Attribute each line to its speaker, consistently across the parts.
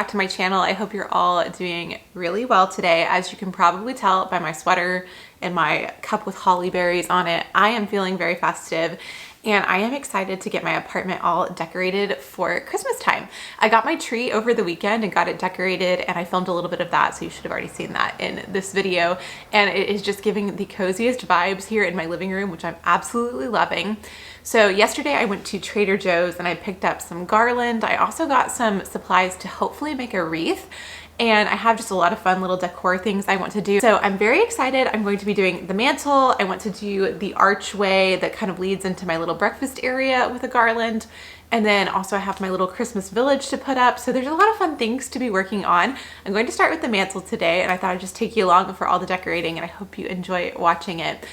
Speaker 1: back to my channel. I hope you're all doing really well today. As you can probably tell by my sweater and my cup with holly berries on it, I am feeling very festive. And I am excited to get my apartment all decorated for Christmas time. I got my tree over the weekend and got it decorated, and I filmed a little bit of that, so you should have already seen that in this video. And it is just giving the coziest vibes here in my living room, which I'm absolutely loving. So yesterday I went to Trader Joe's and I picked up some garland. I also got some supplies to hopefully make a wreath. And I have just a lot of fun little decor things I want to do. So I'm very excited. I'm going to be doing the mantle. I want to do the archway that kind of leads into my little breakfast area with a garland. And then also I have my little Christmas village to put up. So there's a lot of fun things to be working on. I'm going to start with the mantle today, and I thought I'd just take you along for all the decorating, and I hope you enjoy watching it.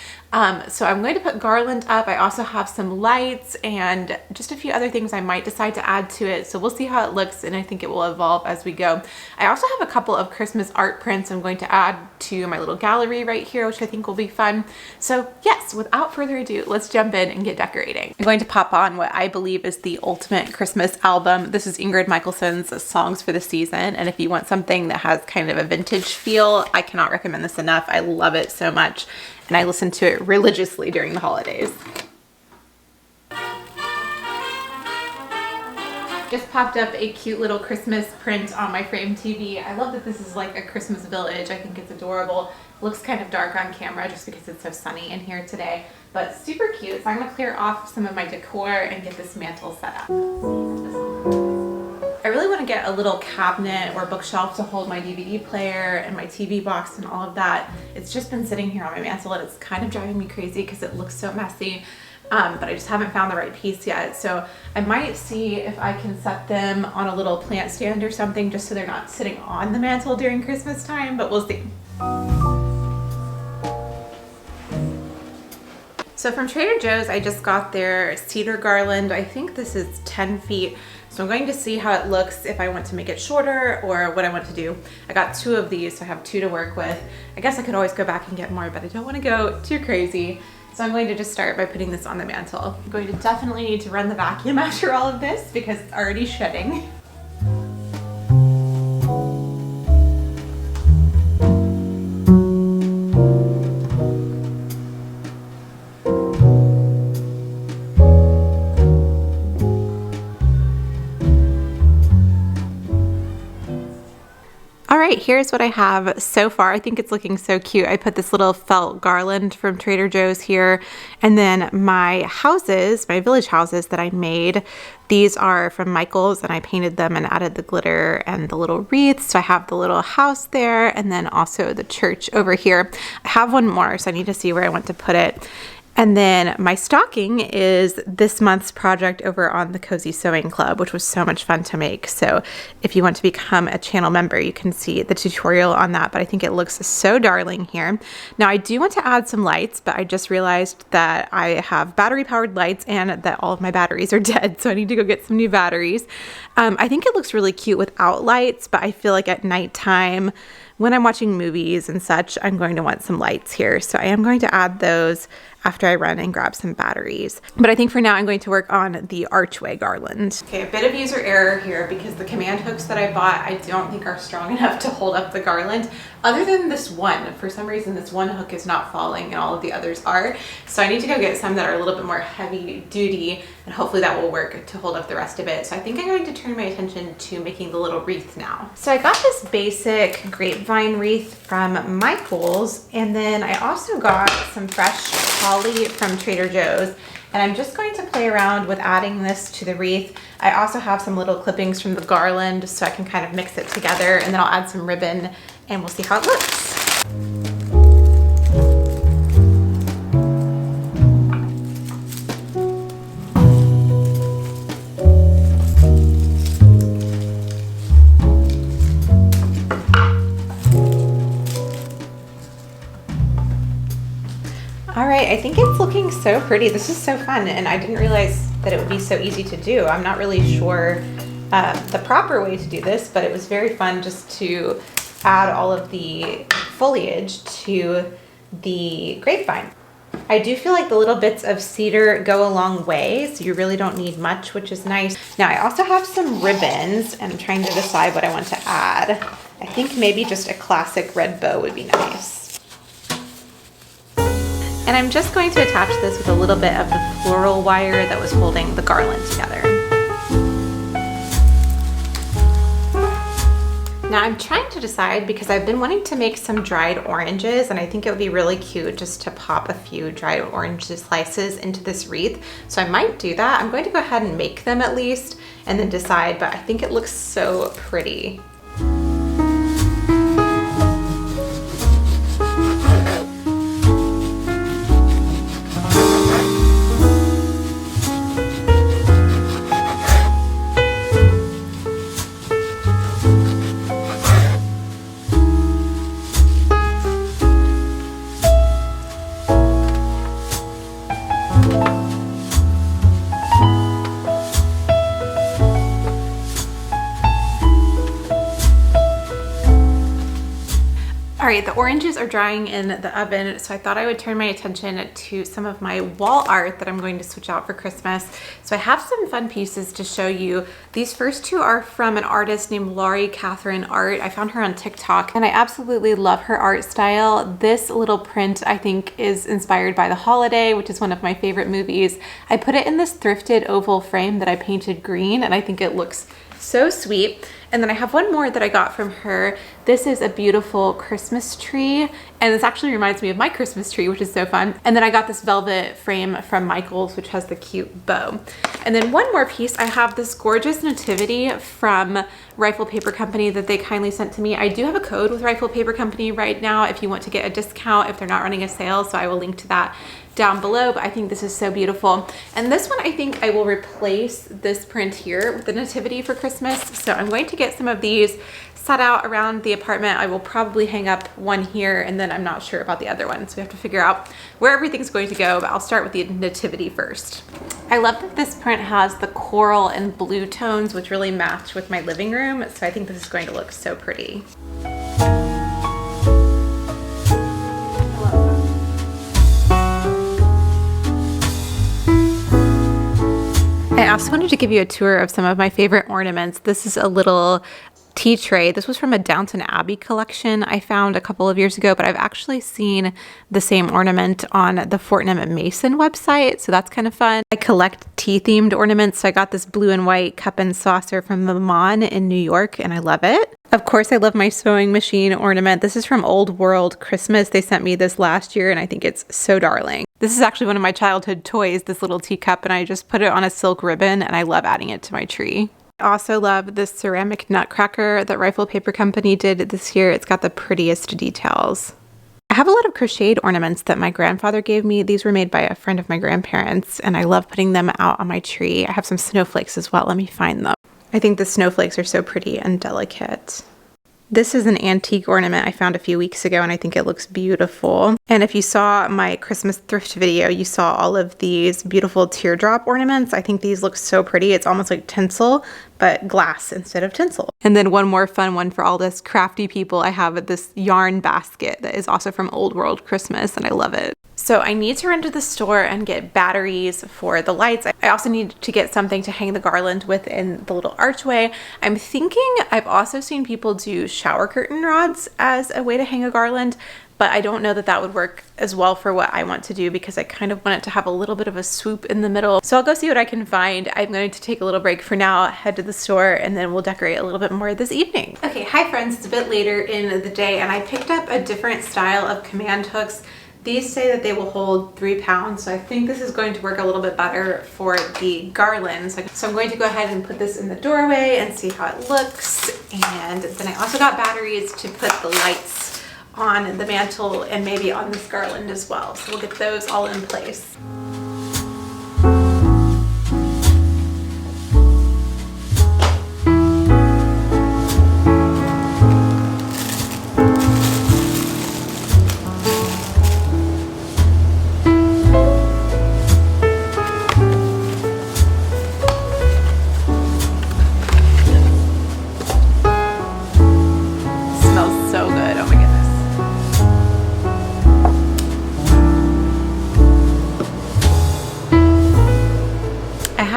Speaker 1: So I'm going to put garland up. I also have some lights and just a few other things I might decide to add to it. So we'll see how it looks, and I think it will evolve as we go. I also have a couple of Christmas art prints I'm going to add to my little gallery right here, which I think will be fun. So yes, without further ado, let's jump in and get decorating. I'm going to pop on what I believe is the ultimate Christmas album. This is Ingrid Michaelson's Songs for the Season, and if you want something that has kind of a vintage feel, I cannot recommend this enough. I love it so much, and I listen to it religiously during the holidays. Just popped up a cute little Christmas print on my frame TV. I love that this is like a Christmas village. I think it's adorable. It looks kind of dark on camera just because it's so sunny in here today, but super cute. So I'm gonna clear off some of my decor and get this mantle set up. I really want to get a little cabinet or bookshelf to hold my DVD player and my TV box and all of that. It's just been sitting here on my mantle and it's kind of driving me crazy because it looks so messy. But I just haven't found the right piece yet. So I might see if I can set them on a little plant stand or something just so they're not sitting on the mantle during Christmas time, but we'll see. So from Trader Joe's, I just got their cedar garland. I think this is 10 feet. So I'm going to see how it looks, if I want to make it shorter or what I want to do. I got 2 of these, so I have 2 to work with. I guess I could always go back and get more, but I don't want to go too crazy. So I'm going to just start by putting this on the mantle. I'm going to definitely need to run the vacuum after all of this because it's already shedding. Here's what I have so far. I think it's looking so cute. I put this little felt garland from Trader Joe's here, and then my houses, my village houses that I made, these are from Michael's, and I painted them and added the glitter and the little wreaths. So I have the little house there, and then also the church over here. I have one more, so I need to see where I want to put it. And then my stocking is this month's project over on the Cozy Sewing Club, which was so much fun to make. So if you want to become a channel member, you can see the tutorial on that, but I think it looks so darling here. Now I do want to add some lights, but I just realized that I have battery powered lights and that all of my batteries are dead. So I need to go get some new batteries. I think it looks really cute without lights, but I feel like at nighttime, when I'm watching movies and such, I'm going to want some lights here. So I am going to add those after I run and grab some batteries. But I think for now I'm going to work on the archway garland. Okay, a bit of user error here because the command hooks that I bought I don't think are strong enough to hold up the garland. Other than this one, for some reason this one hook is not falling and all of the others are. So I need to go get some that are a little bit more heavy duty, and hopefully that will work to hold up the rest of it. So I think I'm going to turn my attention to making the little wreath now. So I got this basic grapevine wreath from Michael's, and then I also got some fresh holly from Trader Joe's, and I'm just going to play around with adding this to the wreath. I also have some little clippings from the garland so I can kind of mix it together, and then I'll add some ribbon and we'll see how it looks. All right, I think it's looking so pretty. This is so fun, and I didn't realize that it would be so easy to do. I'm not really sure the proper way to do this, but it was very fun just to add all of the foliage to the grapevine. I do feel like the little bits of cedar go a long way, so you really don't need much, which is nice. Now I also have some ribbons and I'm trying to decide what I want to add. I think maybe just a classic red bow would be nice. And I'm just going to attach this with a little bit of the floral wire that was holding the garland together. Now I'm trying to decide because I've been wanting to make some dried oranges, and I think it would be really cute just to pop a few dried orange slices into this wreath. So I might do that. I'm going to go ahead and make them at least and then decide, but I think it looks so pretty. All right, the oranges are drying in the oven, so I thought I would turn my attention to some of my wall art that I'm going to switch out for Christmas. So I have some fun pieces to show you. These first two are from an artist named Laurie Catherine Art. I found her on TikTok and I absolutely love her art style. This little print I think is inspired by The Holiday, which is one of my favorite movies. I put it in this thrifted oval frame that I painted green and I think it looks so sweet. And then I have one more that I got from her. This is a beautiful Christmas tree, and this actually reminds me of my Christmas tree, which is so fun. And then I got this velvet frame from Michael's, which has the cute bow. And then one more piece, I have this gorgeous nativity from Rifle Paper Company that they kindly sent to me. I do have a code with Rifle Paper Company right now if you want to get a discount if they're not running a sale, so I will link to that down below, but I think this is so beautiful. And this one, I think I will replace this print here with the nativity for Christmas. So I'm going to get some of these set out around the apartment. I will probably hang up one here, and then I'm not sure about the other one. So we have to figure out where everything's going to go, but I'll start with the nativity first. I love that this print has the coral and blue tones, which really match with my living room. So I think this is going to look so pretty. I also wanted to give you a tour of some of my favorite ornaments. This is a little tea tray. This was from a Downton Abbey collection I found a couple of years ago, but I've actually seen the same ornament on the Fortnum & Mason website, so that's kind of fun. I collect tea-themed ornaments, so I got this blue and white cup and saucer from the Mon in New York, and I love it. Of course, I love my sewing machine ornament. This is from Old World Christmas. They sent me this last year, and I think it's so darling. This is actually one of my childhood toys, this little teacup, and I just put it on a silk ribbon, and I love adding it to my tree. I also love this ceramic nutcracker that Rifle Paper Company did this year. It's got the prettiest details. I have a lot of crocheted ornaments that my grandfather gave me. These were made by a friend of my grandparents, and I love putting them out on my tree. I have some snowflakes as well. Let me find them. I think the snowflakes are so pretty and delicate. This is an antique ornament I found a few weeks ago, and I think it looks beautiful. And if you saw my Christmas thrift video, you saw all of these beautiful teardrop ornaments. I think these look so pretty. It's almost like tinsel, but glass instead of tinsel. And then one more fun one for all this crafty people. I have this yarn basket that is also from Old World Christmas, and I love it. So I need to run to the store and get batteries for the lights. I also need to get something to hang the garland with in the little archway. I'm thinking I've also seen people do shower curtain rods as a way to hang a garland, but I don't know that that would work as well for what I want to do because I kind of want it to have a little bit of a swoop in the middle. So I'll go see what I can find. I'm going to take a little break for now, head to the store, and then we'll decorate a little bit more this evening. Okay, hi friends, it's a bit later in the day and I picked up a different style of command hooks. These say that they will hold 3 pounds, so I think this is going to work a little bit better for the garlands. So I'm going to go ahead and put this in the doorway and see how it looks. And then I also got batteries to put the lights on the mantle and maybe on this garland as well. So we'll get those all in place.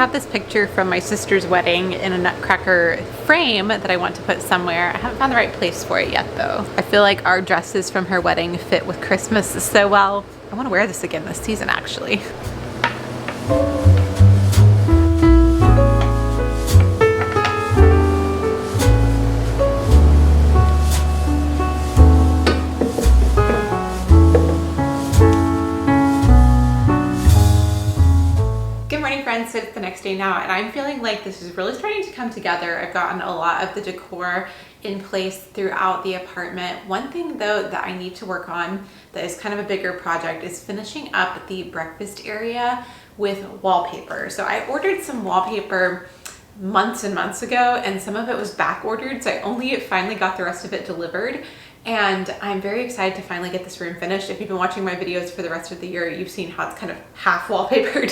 Speaker 1: have this picture from my sister's wedding in a nutcracker frame that I want to put somewhere. I haven't found the right place for it yet though. I feel like our dresses from her wedding fit with Christmas so well. I want to wear this again this season actually. So it's the next day now and I'm feeling like this is really starting to come together. I've gotten a lot of the decor in place throughout the apartment. One thing though that I need to work on that is kind of a bigger project is finishing up the breakfast area with wallpaper. So I ordered some wallpaper months and months ago and some of it was back ordered, so I only finally got the rest of it delivered. And I'm very excited to finally get this room finished. If you've been watching my videos for the rest of the year, you've seen how it's kind of half wallpapered.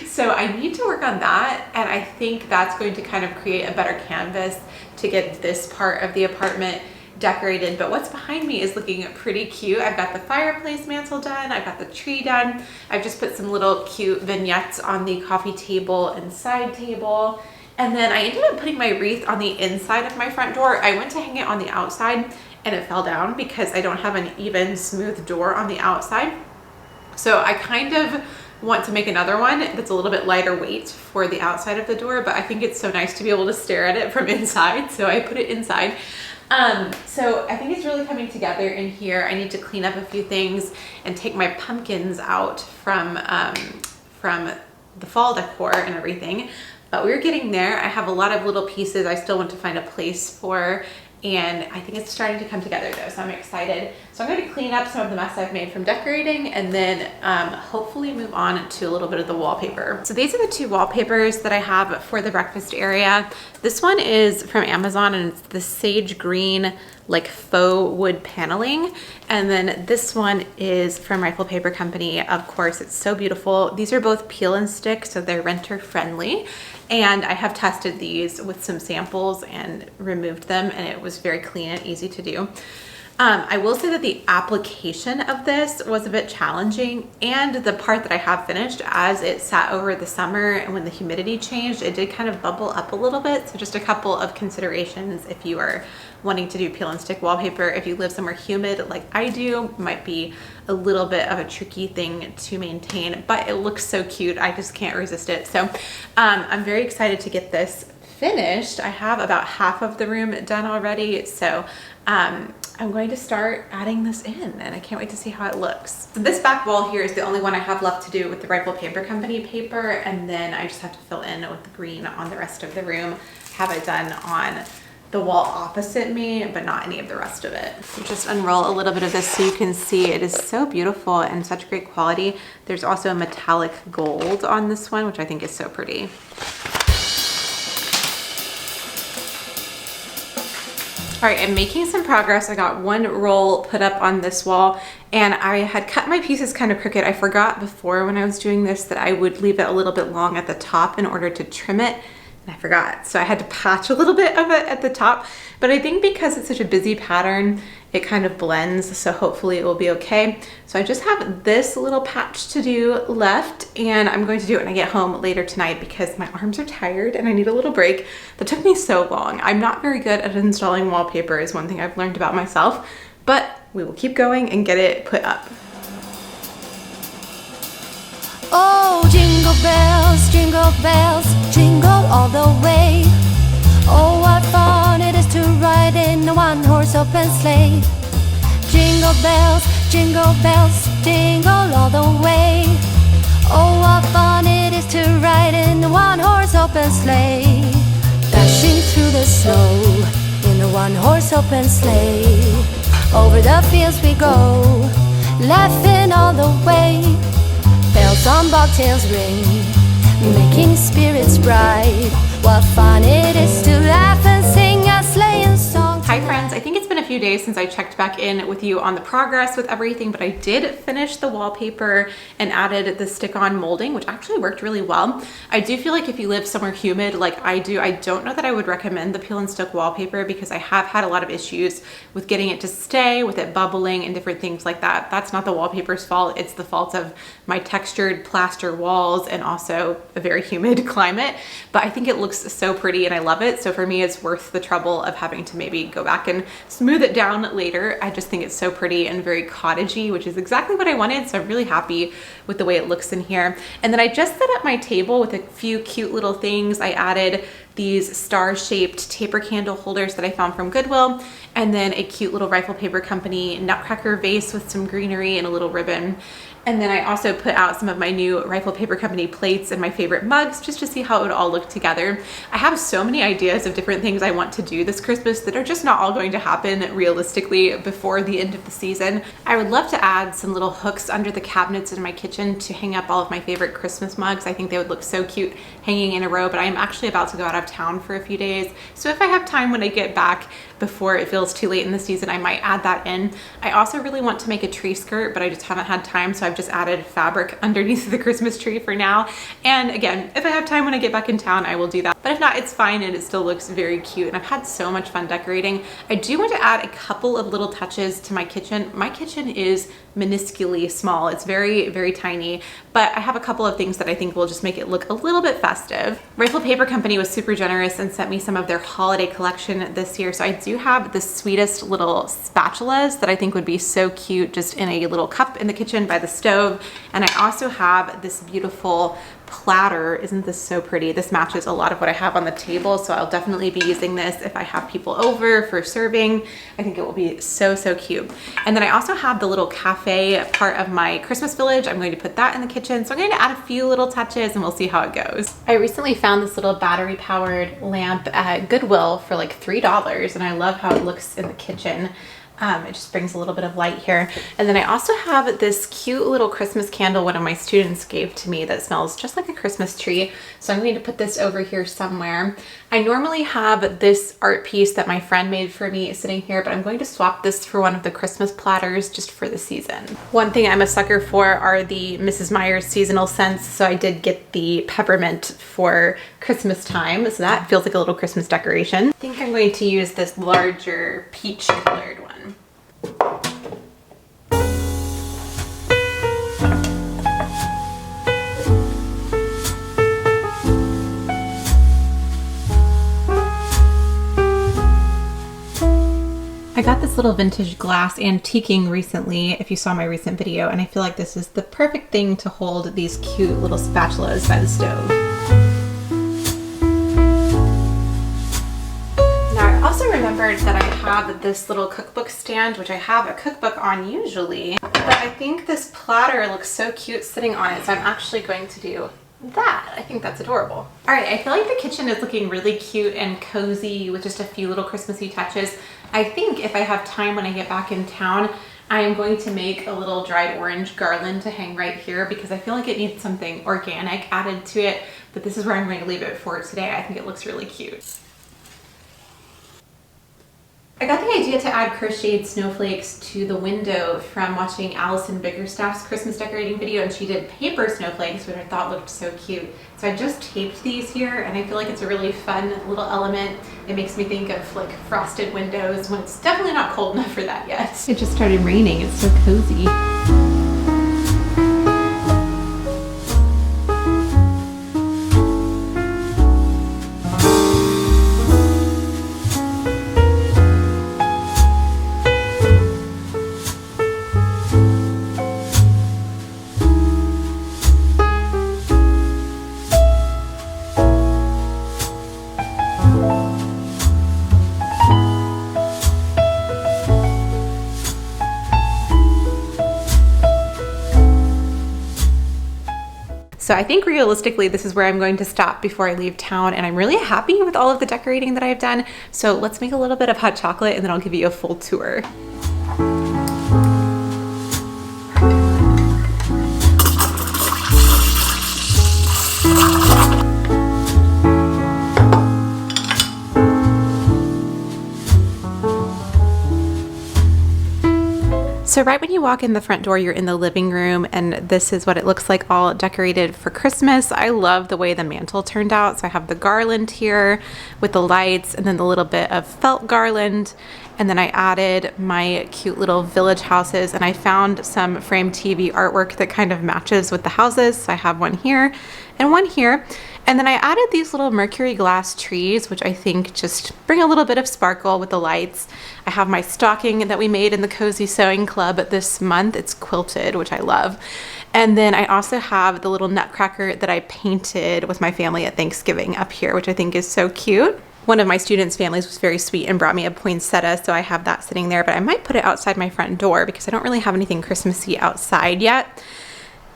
Speaker 1: So I need to work on that. And I think that's going to kind of create a better canvas to get this part of the apartment decorated. But what's behind me is looking pretty cute. I've got the fireplace mantle done. I've got the tree done. I've just put some little cute vignettes on the coffee table and side table. And then I ended up putting my wreath on the inside of my front door. I went to hang it on the outside and it fell down because I don't have an even smooth door on the outside. So I kind of want to make another one that's a little bit lighter weight for the outside of the door, but I think it's so nice to be able to stare at it from inside. So I put it inside. So I think it's really coming together in here. I need to clean up a few things and take my pumpkins out from the fall decor and everything. But we're getting there. I have a lot of little pieces I still want to find a place for. And I think it's starting to come together though, so I'm excited. So I'm going to clean up some of the mess I've made from decorating and then hopefully move on to a little bit of the wallpaper. So these are the two wallpapers that I have for the breakfast area. This one is from Amazon and it's the sage green like faux wood paneling. And then this one is from Rifle Paper Company. Of course, it's so beautiful. These are both peel and stick, so they're renter friendly. And I have tested these with some samples and removed them and it was very clean and easy to do. I will say that the application of this was a bit challenging, and the part that I have finished, as it sat over the summer and when the humidity changed, it did kind of bubble up a little bit. So just a couple of considerations if you are wanting to do peel and stick wallpaper. If you live somewhere humid like I do, it might be a little bit of a tricky thing to maintain, but it looks so cute. I just can't resist it. So I'm very excited to get this finished. I have about half of the room done already. So I'm going to start adding this in and I can't wait to see how it looks. So this back wall here is the only one I have left to do with the Rifle Paper Company paper, and then I just have to fill in with the green on the rest of the room. Have it done on the wall opposite me, but not any of the rest of it. So just unroll a little bit of this so you can see it is so beautiful and such great quality. There's also a metallic gold on this one, which I think is so pretty. All right, I'm making some progress. I got one roll put up on this wall and I had cut my pieces kind of crooked. I forgot before when I was doing this that I would leave it a little bit long at the top in order to trim it. And I forgot. So I had to patch a little bit of it at the top. But I think because it's such a busy pattern, it kind of blends. So hopefully it will be okay. So I just have this little patch to do left, and I'm going to do it when I get home later tonight because my arms are tired and I need a little break. That took me so long. I'm not very good at installing wallpaper is one thing I've learned about myself, but we will keep going and get it put up.
Speaker 2: Oh, jingle bells, jingle all the way. Oh, what fun it is to ride in a one-horse open sleigh. Jingle bells, jingle all the way. Oh, what fun it is to ride in a one-horse open sleigh. Dashing through the snow in a one-horse open sleigh. Over the fields we go, laughing all the way. Bells on bobtails ring, making spirits bright. What fun it is to laugh and sing a sleighing song.
Speaker 1: Hi friends, I think it's been a a few days since I checked back in with you on the progress with everything, but I did finish the wallpaper and added the stick-on molding, which actually worked really well. I do feel like if you live somewhere humid like I do, I don't know that I would recommend the peel and stick wallpaper because I have had a lot of issues with getting it to stay, with it bubbling and different things like that. That's not the wallpaper's fault. It's the fault of my textured plaster walls and also a very humid climate. But I think it looks so pretty and I love it. So for me, it's worth the trouble of having to maybe go back and smooth it down later. I just think it's so pretty and very cottagey, which is exactly what I wanted. So I'm really happy with the way it looks in here. And then I just set up my table with a few cute little things. I added these star-shaped taper candle holders that I found from Goodwill, and then a cute little Rifle Paper Company nutcracker vase with some greenery and a little ribbon. And then I also put out some of my new Rifle Paper Company plates and my favorite mugs just to see how it would all look together. I have so many ideas of different things I want to do this Christmas that are just not all going to happen realistically before the end of the season. I would love to add some little hooks under the cabinets in my kitchen to hang up all of my favorite Christmas mugs. I think they would look so cute hanging in a row, but I am actually about to go out of town for a few days. So if I have time when I get back before it feels too late in the season, I might add that in. I also really want to make a tree skirt, but I just haven't had time, so I've just added fabric underneath the Christmas tree for now. And again, if I have time when I get back in town, I will do that. But if not, it's fine and it still looks very cute. And I've had so much fun decorating. I do want to add a couple of little touches to my kitchen. My kitchen is minusculely small. It's very, very tiny, but I have a couple of things that I think will just make it look a little bit festive. Rifle Paper Company was super generous and sent me some of their holiday collection this year. So I do have the sweetest little spatulas that I think would be so cute just in a little cup in the kitchen by the stove. And I also have this beautiful platter. Isn't this so pretty? This matches a lot of what I have on the table, so I'll definitely be using this if I have people over for serving. I think it will be so, so cute. And then I also have the little cafe part of my Christmas village. I'm going to put that in the kitchen, so I'm going to add a few little touches and we'll see how it goes. I recently found this little battery powered lamp at Goodwill for like $3, and I love how it looks in the kitchen. It just brings a little bit of light here. And then I also have this cute little Christmas candle one of my students gave to me that smells just like a Christmas tree. So I'm going to put this over here somewhere. I normally have this art piece that my friend made for me sitting here, but I'm going to swap this for one of the Christmas platters just for the season. One thing I'm a sucker for are the Mrs. Meyer's seasonal scents. So I did get the peppermint for Christmas time. So that feels like a little Christmas decoration. I think I'm going to use this larger peach colored one. I got this little vintage glass antiquing recently, if you saw my recent video, and I feel like this is the perfect thing to hold these cute little spatulas by the stove. Now I also remembered that I have this little cookbook stand, which I have a cookbook on usually, but I think this platter looks so cute sitting on it, so I'm actually going to do that. I think that's adorable. All right, I feel like the kitchen is looking really cute and cozy with just a few little Christmassy touches. I think if I have time when I get back in town, I am going to make a little dried orange garland to hang right here because I feel like it needs something organic added to it, but this is where I'm going to leave it for today. I think it looks really cute. I got the idea to add crocheted snowflakes to the window from watching Allison Biggerstaff's Christmas decorating video, and she did paper snowflakes, which I thought looked so cute. So I just taped these here, and I feel like it's a really fun little element. It makes me think of like frosted windows when it's definitely not cold enough for that yet. It just started raining. It's so cozy. So I think realistically, this is where I'm going to stop before I leave town, and I'm really happy with all of the decorating that I've done. So let's make a little bit of hot chocolate and then I'll give you a full tour. So right when you walk in the front door, you're in the living room, and this is what it looks like all decorated for Christmas. I love the way the mantle turned out. So I have the garland here with the lights and then the little bit of felt garland. And then I added my cute little village houses, and I found some frame TV artwork that kind of matches with the houses. So I have one here and one here. And then I added these little mercury glass trees, which I think just bring a little bit of sparkle with the lights. I have my stocking that we made in the Cozy Sewing Club this month. It's quilted, which I love. And then I also have the little nutcracker that I painted with my family at Thanksgiving up here, which I think is so cute. One of my students' families was very sweet and brought me a poinsettia, so I have that sitting there, but I might put it outside my front door because I don't really have anything Christmassy outside yet.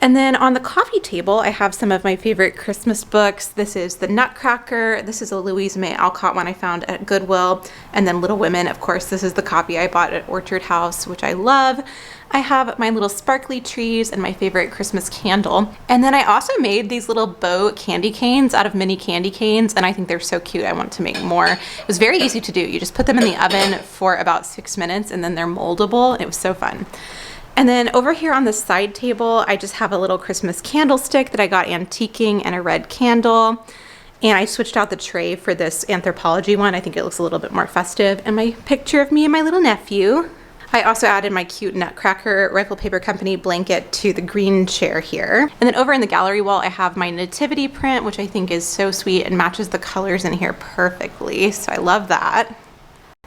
Speaker 1: And then on the coffee table, I have some of my favorite Christmas books. This is The Nutcracker. This is a Louise May Alcott one I found at Goodwill. And then Little Women, of course, this is the copy I bought at Orchard House, which I love. I have my little sparkly trees and my favorite Christmas candle. And then I also made these little bow candy canes out of mini candy canes, and I think they're so cute. I want to make more. It was very easy to do. You just put them in the oven for about 6 minutes, and then they're moldable. It was so fun. And then over here on the side table, I just have a little Christmas candlestick that I got antiquing and a red candle. And I switched out the tray for this anthropology one. I think it looks a little bit more festive. And my picture of me and my little nephew. I also added my cute Nutcracker Rifle Paper Company blanket to the green chair here. And then over in the gallery wall, I have my nativity print, which I think is so sweet and matches the colors in here perfectly. So I love that.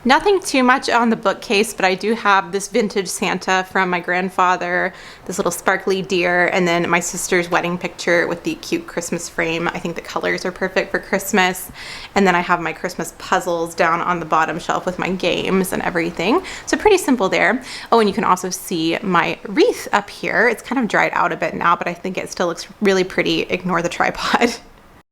Speaker 1: Nothing too much on the bookcase, but I do have this vintage Santa from my grandfather, this little sparkly deer, and then my sister's wedding picture with the cute Christmas frame. I think the colors are perfect for Christmas. And then I have my Christmas puzzles down on the bottom shelf with my games and everything. So pretty simple there. Oh, and you can also see my wreath up here. It's kind of dried out a bit now, but I think it still looks really pretty. Ignore the tripod.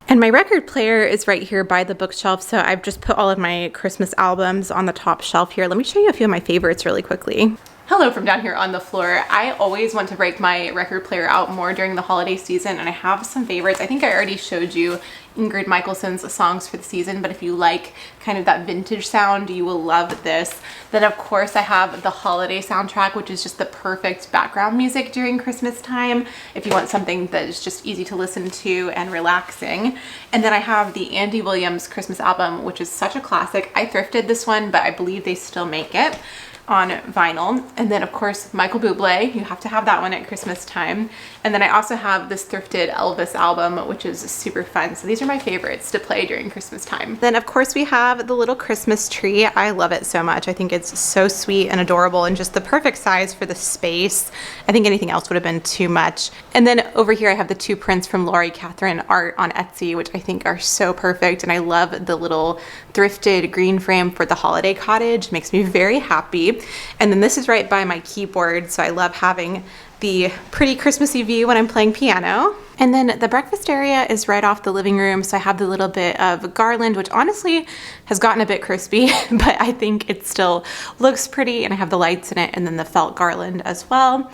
Speaker 1: And my record player is right here by the bookshelf, so I've just put all of my Christmas albums on the top shelf here. Let me show you a few of my favorites really quickly. Hello from down here on the floor. I always want to break my record player out more during the holiday season, and I have some favorites. I think I already showed you Ingrid Michaelson's songs for the season, but if you like kind of that vintage sound, you will love this. Then of course I have the holiday soundtrack, which is just the perfect background music during Christmas time if you want something that is just easy to listen to and relaxing. And then I have the Andy Williams Christmas album, which is such a classic. I thrifted this one, but I believe they still make it on vinyl. And then of course Michael Bublé, you have to have that one at Christmas time. And then I also have this thrifted Elvis album, which is super fun. So these are my favorites to play during Christmas time. Then of course we have the little Christmas tree. I love it so much. I think it's so sweet and adorable and just the perfect size for the space. I think anything else would have been too much. And then over here I have the two prints from Laurie Catherine art on Etsy, which I think are so perfect. And I love the little thrifted green frame for the holiday cottage. Makes me very happy. And then this is right by my keyboard, so I love having the pretty Christmassy view when I'm playing piano. And then the breakfast area is right off the living room, so I have the little bit of garland, which honestly has gotten a bit crispy, but I think it still looks pretty, and I have the lights in it, and then the felt garland as well.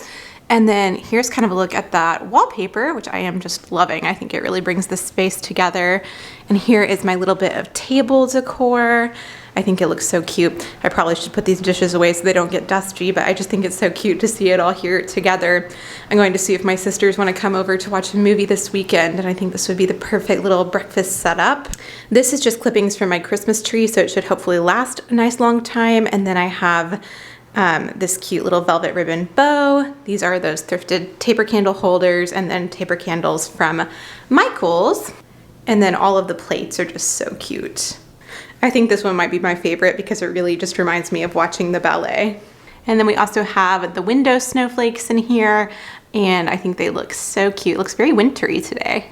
Speaker 1: And then here's kind of a look at that wallpaper, which I am just loving. I think it really brings the space together. And here is my little bit of table decor. I think it looks so cute. I probably should put these dishes away so they don't get dusty, but I just think it's so cute to see it all here together. I'm going to see if my sisters want to come over to watch a movie this weekend, and I think this would be the perfect little breakfast setup. This is just clippings from my Christmas tree, so it should hopefully last a nice long time. And then I have this cute little velvet ribbon bow. These are those thrifted taper candle holders, and then taper candles from Michael's. And then all of the plates are just so cute. I think this one might be my favorite because it really just reminds me of watching the ballet. And then we also have the window snowflakes in here, and I think they look so cute. It looks very wintry today.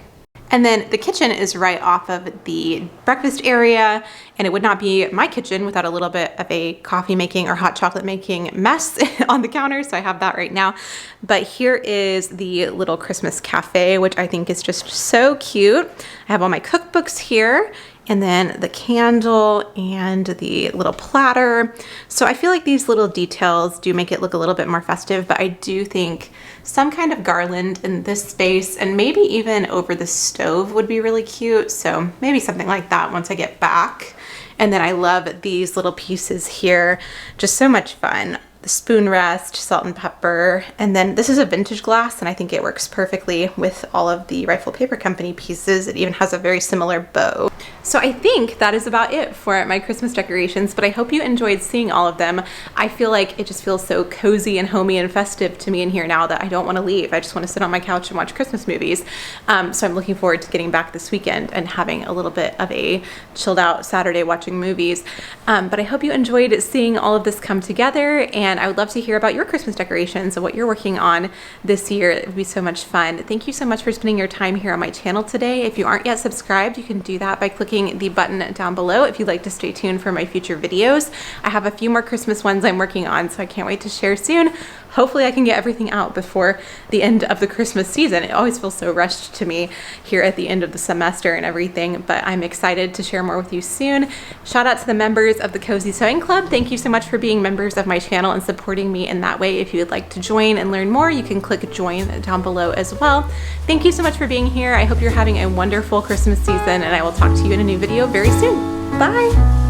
Speaker 1: And then the kitchen is right off of the breakfast area, and it would not be my kitchen without a little bit of a coffee making or hot chocolate making mess on the counter, so I have that right now. But here is the little Christmas cafe, which I think is just so cute. I have all my cookbooks here, and then the candle and the little platter. So I feel like these little details do make it look a little bit more festive, but I do think some kind of garland in this space and maybe even over the stove would be really cute. So maybe something like that once I get back. And then I love these little pieces here, just so much fun. the spoon rest, salt and pepper, and then this is a vintage glass, and I think it works perfectly with all of the Rifle Paper Company pieces. It even has a very similar bow. So I think that is about it for my Christmas decorations, but I hope you enjoyed seeing all of them. I feel like it just feels so cozy and homey and festive to me in here now that I don't want to leave. I just want to sit on my couch and watch Christmas movies. So I'm looking forward to getting back this weekend and having a little bit of a chilled out Saturday watching movies. But I hope you enjoyed seeing all of this come together, and I would love to hear about your Christmas decorations and what you're working on this year. It would be so much fun. Thank you so much for spending your time here on my channel today. If you aren't yet subscribed, you can do that by clicking the button down below if you'd like to stay tuned for my future videos. I have a few more Christmas ones I'm working on, so I can't wait to share soon. Hopefully I can get everything out before the end of the Christmas season. It always feels so rushed to me here at the end of the semester and everything, but I'm excited to share more with you soon. Shout out to the members of the Cozy Sewing Club. Thank you so much for being members of my channel and supporting me in that way. If you would like to join and learn more, you can click join down below as well. Thank you so much for being here. I hope you're having a wonderful Christmas season, and I will talk to you in a new video very soon. Bye!